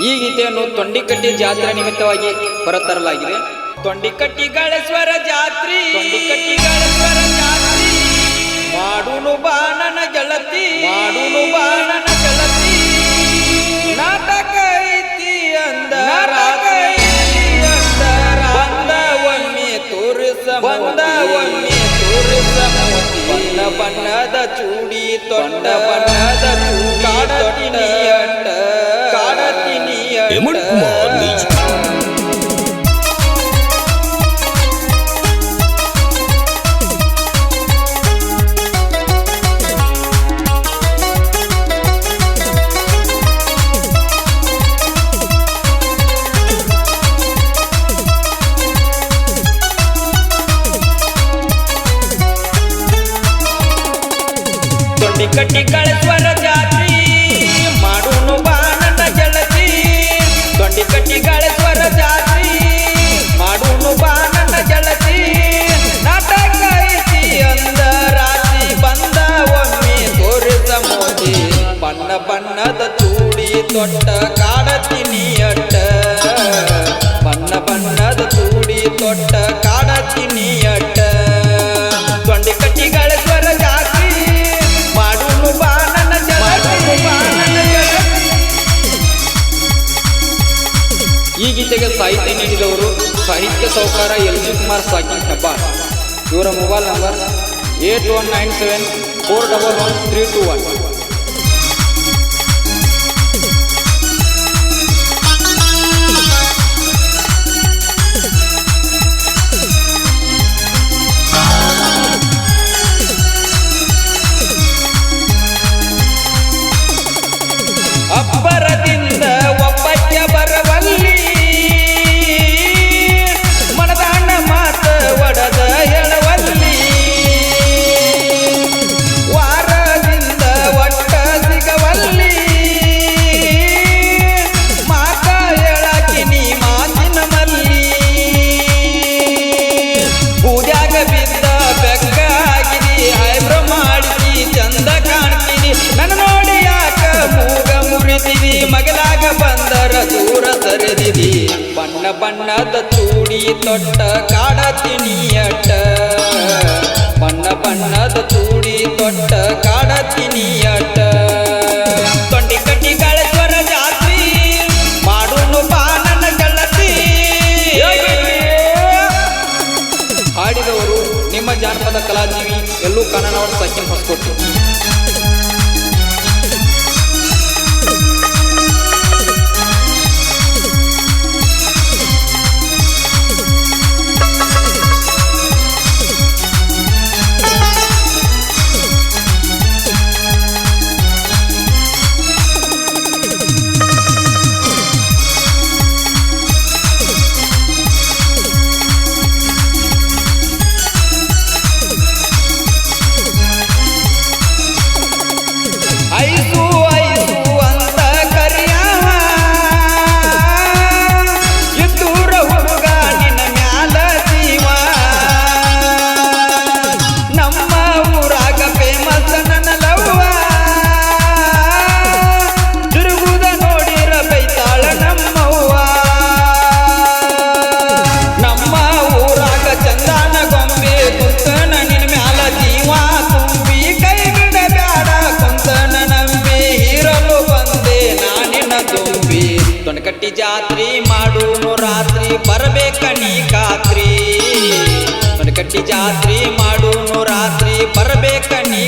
ಈ ಗೀತೆಯನ್ನು ತೊಂಡಿಕಟ್ಟಿ ಜಾತ್ರೆ ನಿಮಿತ್ತವಾಗಿ ಹೊರತರಲಾಗಿದೆ. ತೊಂಡಿಕಟ್ಟಿ ಗಾಳೇಶ್ವರ ಜಾತ್ರಿ, ತೊಂಡಿಕಟ್ಟಿ ಗಾಳೇಶ್ವರ ಜಾತ್ರಿ, ಮಾಡುನು ಬಾಣನ ಗೆಳತಿ, ಮಾಡುನು ಬಾಣನ ಗೆಳತಿ, ನಾಟಕ ಐತಿ ಅಂದರ ಬಂದ ಒಮ್ಮೆ ತೋರಿಸ, ಬಂದ ಒಮ್ಮೆ ತೋರಿಸ ಬಣ್ಣ ಬಣ್ಣದ ಚೂಡಿ, ತೊಂಡ ಬಣ್ಣದ ಚೂಡಿ, ಕಾಡತಿನಿ ಅಡ್ಡ, ಕಾಡತಿನಿ ಅಡ್ಡ. ತೊಂಡಿಕಟ್ಟಿ ಗಾಳೇಶ್ವರ ಜಾತ್ರಿ, ಮಾಡುನು ಬಾಣನ ಗೆಳತಿ, ತೊಂಡಿಕಟ್ಟಿ ಗಾಳೇಶ್ವರ ಜಾತ್ರಿ, ಮಾಡುನು ಬಾಣನ ಗೆಳತಿ, ನಾಟಕ ಐತಿ ಅಂದ ರಾತ್ರಿ ಬಂದ ಒಮ್ಮೆ ತೋರಿಸ ಮೋದಿ, ಬಣ್ಣ ಬಣ್ಣದ ಚೂಡಿ ತೊಟ್ಟ ಕಾಡತಿನಿ ಅಡ್ಡ, ಬಣ್ಣ ಬಣ್ಣದ ಚೂಡಿ ತೊಟ್ಟ ಕಾಡತಿನಿ ಅಡ್ಡ. ತೊಂಡಿಕಟ್ಟಿ ಗಾಳೇಶ್ವರ ಜಾತ್ರಿ, ಮಾಡುನು ಬಾಣನ ಗೆಳತಿ, ಬಾಣನ ಗೆಳತಿ. ಈ ಗೀತೆಗೆ ಸಾಹಿತ್ಯ ನೀಡಿದವರು ಸಾಹಿತ್ಯ ಸಾಹುಕಾರ ಎಲ್.ಜಿ. ಕುಮಾರ್ ಸಾಕಿನ್ ಹೆಬ್ಬಾರ್. ಇವರ ಮೊಬೈಲ್ ನಂಬರ್ 8197411321. ಅಬ್ಬರದಿಂದ ಒಬ್ಬಕ್ಕೆ ಬರವಲ್ಲಿ, ಮನದಾಣ ಮಾತ ಒಡದ ಹೇಳವಲ್ಲಿ, ವಾರದಿಂದ ಒಟ್ಟ ಸಿಗವಲ್ಲಿ, ಮಾತ ಹೇಳಕಿನಿ ಮಾತಿನ ಮಲ್ಲಿ, ಬೂದ್ಯಾಗ ಬಿದ್ದ ಬೆಕ್ಕ ಆಗಿನಿ, ಐಬ್ರೋ ಮಾಡಿಸಿ ಚಂದ ಕಾಣ್ತೀನಿ, ನನ್ನ ನೋಡಿ ಯಾಕ ಮೂಗ ಮುರಿದಿದಿ, ಮಗಲಾಗ ಬಂದರ ದೂರ ಸರಿದಿದಿ, ಬಣ್ಣ ಬಣ್ಣದ ಚೂಡಿ ತೊಟ್ಟ ಕಾಡತಿನಿ ಅಡ್ಡ, ಬಣ್ಣ ಬಣ್ಣದ ಚೂಡಿ ತೊಟ್ಟ ಕಾಡತಿನಿ ಅಡ್ಡ. ತೊಂಡಿಕಟ್ಟಿ ಗಾಳೇಶ್ವರ ಜಾತ್ರಿ, ಮಾಡುನು ಬಾಣನ ಗೆಳತಿ. ಹಾಡಿದವರು ನಿಮ್ಮ ಜಾನಪದ ಕಲಾಜೀವಿ ಎಲ್ಲೂ ಕನ್ನಡವರ ಸಾಕಿನ್ ಹೊಸಕೋಟೆ. ಐಸು ಐಸು ಅಂತ ಕರಿಯಾವ, ಇದ್ದೂರ ಹುಡುಗ ನಿನ್ನ ಮ್ಯಾಲ ಜೀವ, ನಮ್ಮ ಊರಾಗ ಫೇಮಸ್ ನನ್ನ ಲವ್ವ, ತಿರುಗುದ ನೋಡಿರ ಬೈತಾಳ ನಮ್ಮವ್ವ, ನಮ್ಮ ಊರಾಗ ಚಂದಾನ ಗೊಂಬೆ ಕುಂತನ ನಿನ್ನ ಮ್ಯಾಲ ಜೀವ ತುಂಬಿ, ಕೈ ಬಿಡ ಬ್ಯಾಡ ಕುಂತನ ನಂಬಿ, ಹೀರಲು ಬಂದೆ ನಾನಿನ ತುಂಬಿ. ತೊಂಡಕಟ್ಟಿ ಜಾತ್ರಿ, ಮಾಡುನು ರಾತ್ರಿ, ಬರಬೇಕ ನೀ ಖಾತ್ರಿ, ತೊಂಡಕಟ್ಟಿ ಜಾತ್ರಿ, ಮಾಡುನು ರಾತ್ರಿ, ಬರಬೇಕ ನೀ